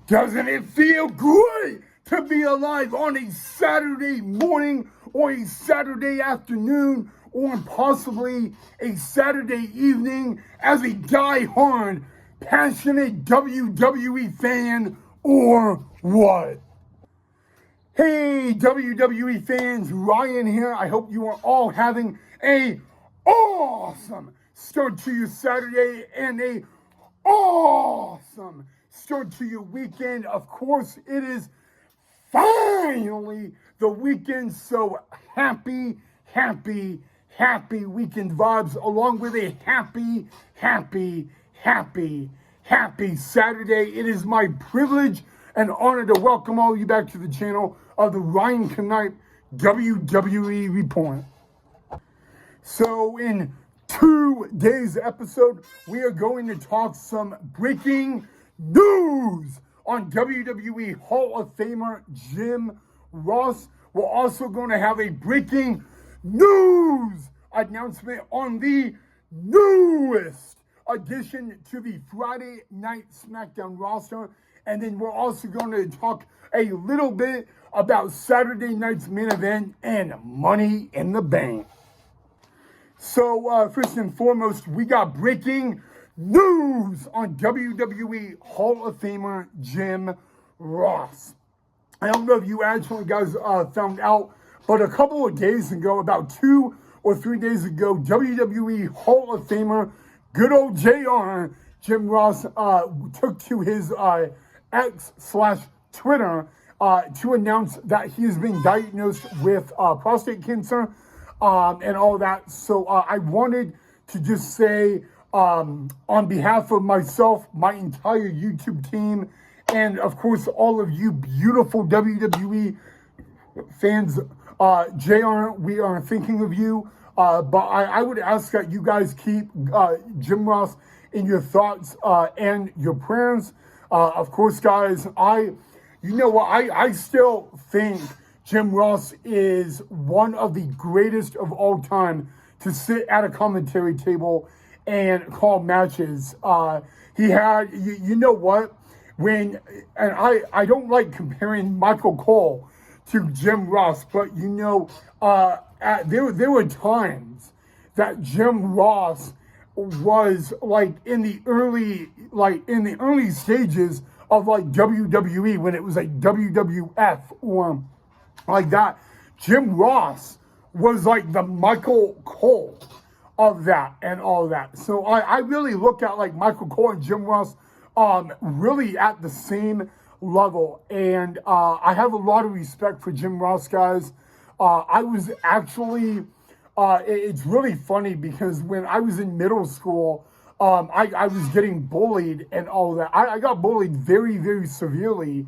Doesn't it feel great to be alive on a Saturday morning or a Saturday afternoon or possibly a Saturday evening as a die-hard, passionate WWE fan or what? Hey, WWE fans, Ryan here. I hope you are all having a awesome start to your Saturday and a awesome start to your weekend. Of course, it is finally the weekend, so happy weekend vibes along with a happy Saturday. It is my privilege and honor to welcome all of you back to the channel of the Ryan Knipe WWE Report. So in today's episode, we are going to talk some breaking news on WWE Hall of Famer Jim Ross. We're also going to have a breaking news announcement on the newest addition to the Friday Night SmackDown roster. And then we're also going to talk a little bit about Saturday night's main event and Money in the Bank. So first and foremost, we got breaking news on WWE Hall of Famer Jim Ross. I don't know if you actually guys found out, but a couple of days ago, about 2 or 3 days ago, WWE Hall of Famer, good old JR, Jim Ross, took to his X/Twitter to announce that he has been diagnosed with prostate cancer and all that. So I wanted to just say, on behalf of myself, my entire YouTube team, and of course all of you beautiful WWE fans, JR, we are thinking of you. But I would ask that you guys keep Jim Ross in your thoughts and your prayers. Of course, guys, I still think Jim Ross is one of the greatest of all time to sit at a commentary table and call matches. He had, you know what, I don't like comparing Michael Cole to Jim Ross, but there were times that Jim Ross was like in the early stages of like WWE, when it was like WWF or like that. Jim Ross was like the Michael Cole of that and all that. So I really look at like Michael Cole and Jim Ross really at the same level. And I have a lot of respect for Jim Ross, guys. I was actually, it's really funny because when I was in middle school, I was getting bullied and all that. I got bullied very severely.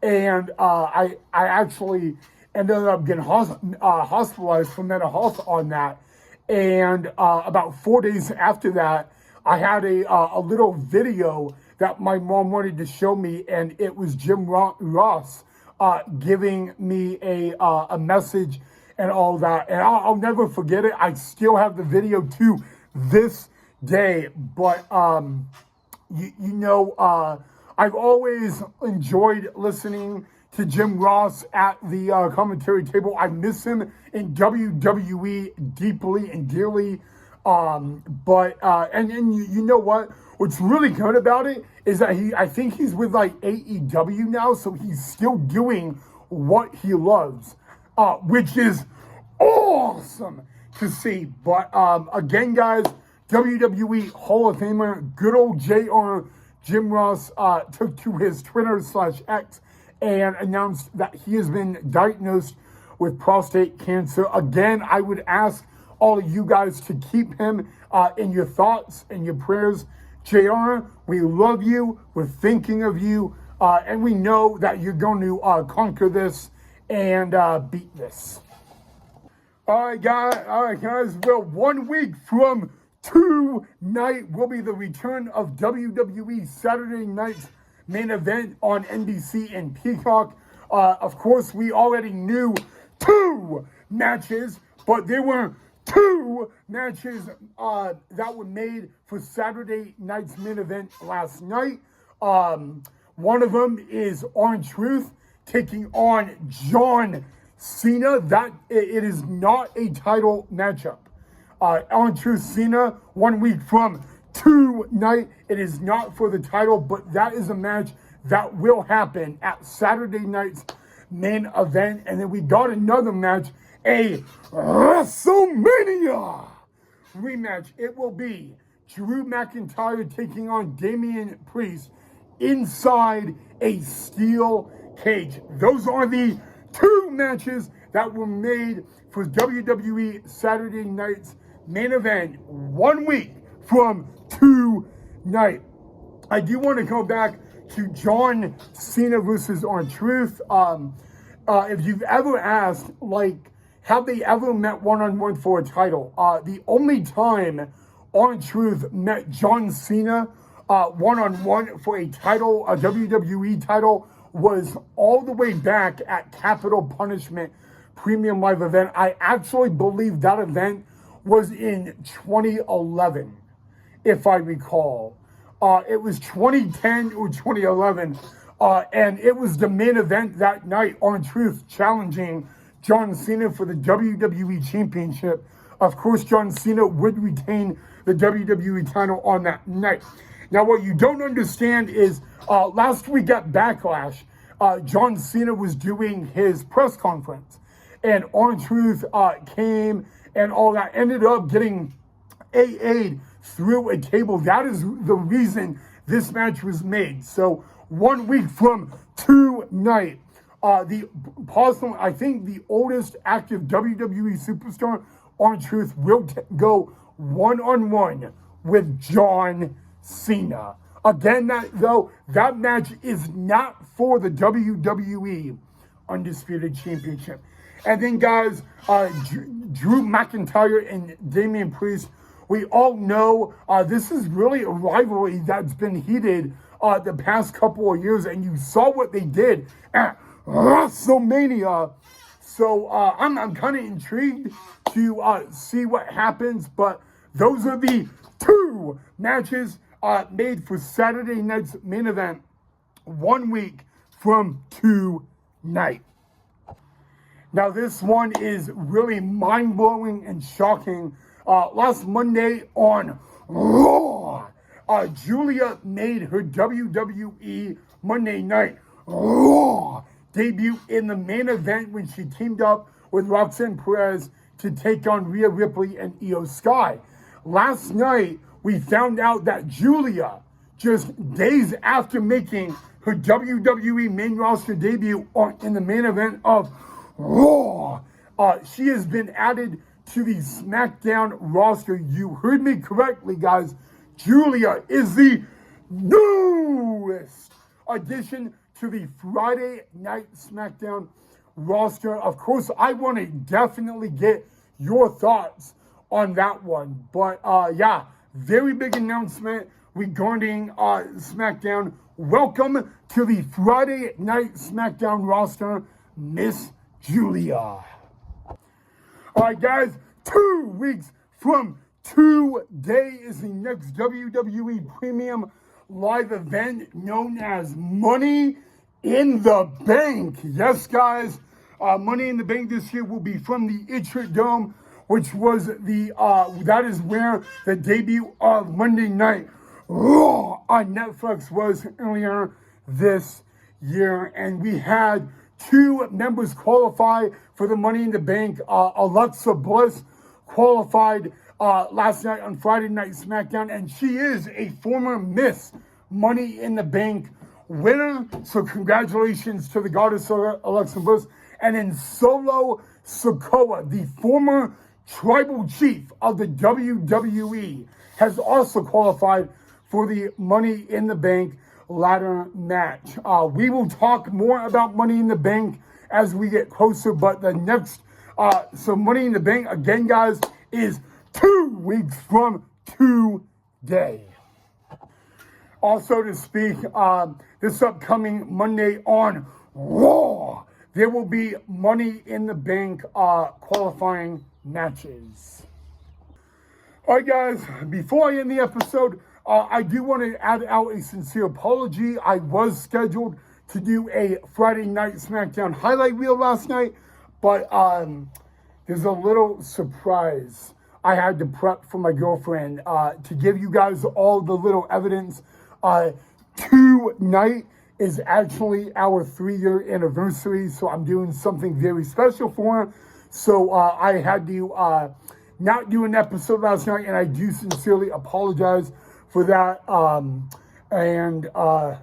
And I actually ended up getting hospitalized for mental health on that. And about 4 days after that, I had a little video that my mom wanted to show me, and it was Jim Ross giving me a message and all that. And I'll never forget it. I still have the video to this day. But I've always enjoyed listening to Jim Ross at the commentary table. I miss him in WWE deeply and dearly. And you know what? What's really good about it is that I think he's with like AEW now, so he's still doing what he loves, which is awesome to see. But again, guys, WWE Hall of Famer, good old JR, Jim Ross, took to his Twitter/X and announced that he has been diagnosed with prostate cancer. Again, I would ask all of you guys to keep him in your thoughts and your prayers. JR, we love you, we're thinking of you, and we know that you're going to conquer this and beat this. All right, guys, well, 1 week from tonight will be the return of WWE Saturday Night's main event on NBC and Peacock. Of course, we already knew 2 matches, but there were 2 matches that were made for Saturday night's main event last night. One of them is R-Truth taking on John Cena. That it is not a title matchup. R-Truth Cena 1 week from tonight. It is not for the title, but that is a match that will happen at Saturday night's main event. And then we got another match, a WrestleMania rematch. It will be Drew McIntyre taking on Damian Priest inside a steel cage. Those are the two matches that were made for WWE Saturday night's main event 1 week from tonight. I do want to go back to John Cena versus R-Truth. If you've ever asked, like, have they ever met one-on-one for a title? The only time R-Truth met John Cena one-on-one for a title, a WWE title, was all the way back at Capital Punishment Premium Live event. I actually believe that event was in 2011, if I recall. It was 2010 or 2011, and it was the main event that night. R-Truth challenging John Cena for the WWE Championship. Of course, John Cena would retain the WWE title on that night. Now, what you don't understand is last week at Backlash, John Cena was doing his press conference, and R-Truth came and all that, ended up getting AA'd through a table. That is the reason this match was made. So 1 week from tonight, I think the oldest active WWE superstar, R-Truth, will go one-on-one with John Cena. Again, that match is not for the WWE Undisputed Championship. And then, guys, Drew McIntyre and Damian Priest, we all know this is really a rivalry that's been heated the past couple of years, and you saw what they did at WrestleMania. So I'm kind of intrigued to see what happens, but those are the two matches made for Saturday night's main event 1 week from tonight. Now, this one is really mind-blowing and shocking. Last Monday on Raw, Julia made her WWE Monday Night Raw debut in the main event when she teamed up with Roxanne Perez to take on Rhea Ripley and Io Sky. Last night, we found out that Julia, just days after making her WWE main roster debut in the main event of Raw, she has been added to the SmackDown roster. You heard me correctly, guys. Julia is the newest addition to the Friday Night SmackDown roster. Of course, I want to definitely get your thoughts on that one. But yeah, very big announcement regarding SmackDown. Welcome to the Friday Night SmackDown roster, Miss Julia. All right, guys, 2 weeks from today is the next WWE Premium Live event known as Money in the Bank. Yes, guys, Money in the Bank this year will be from the Itcher Dome, which was that is where the debut of Monday Night Raw on Netflix was earlier this year. And we had two members qualify for the Money in the Bank. Alexa Bliss qualified last night on Friday Night SmackDown, and she is a former Miss Money in the Bank winner. So congratulations to the goddess Alexa Bliss. And then Solo Sikoa, the former tribal chief of the WWE, has also qualified for the Money in the Bank ladder match. We will talk more about Money in the Bank as we get closer, but the next, so Money in the Bank, again, guys, is 2 weeks from today. Also to speak, this upcoming Monday on Raw, there will be Money in the Bank qualifying matches. All right, guys, before I end the episode, I do want to add out a sincere apology. I was scheduled to do a Friday Night SmackDown highlight reel last night, but there's a little surprise I had to prep for my girlfriend to give you guys all the little evidence. Tonight is actually our 3-year anniversary, so I'm doing something very special for her. So I had to not do an episode last night, and I do sincerely apologize for that.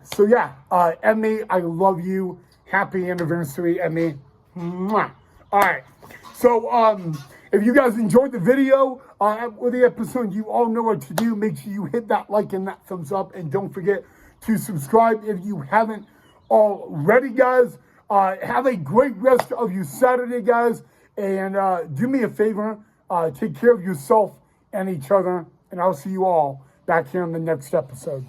So yeah, Emmy, I love you. Happy anniversary, Emmy. Mwah. All right. So if you guys enjoyed the video or the episode, you all know what to do. Make sure you hit that like and that thumbs up, and don't forget to subscribe if you haven't already, guys. Have a great rest of your Saturday, guys, and do me a favor, take care of yourself and each other, and I'll see you all back here in the next episode.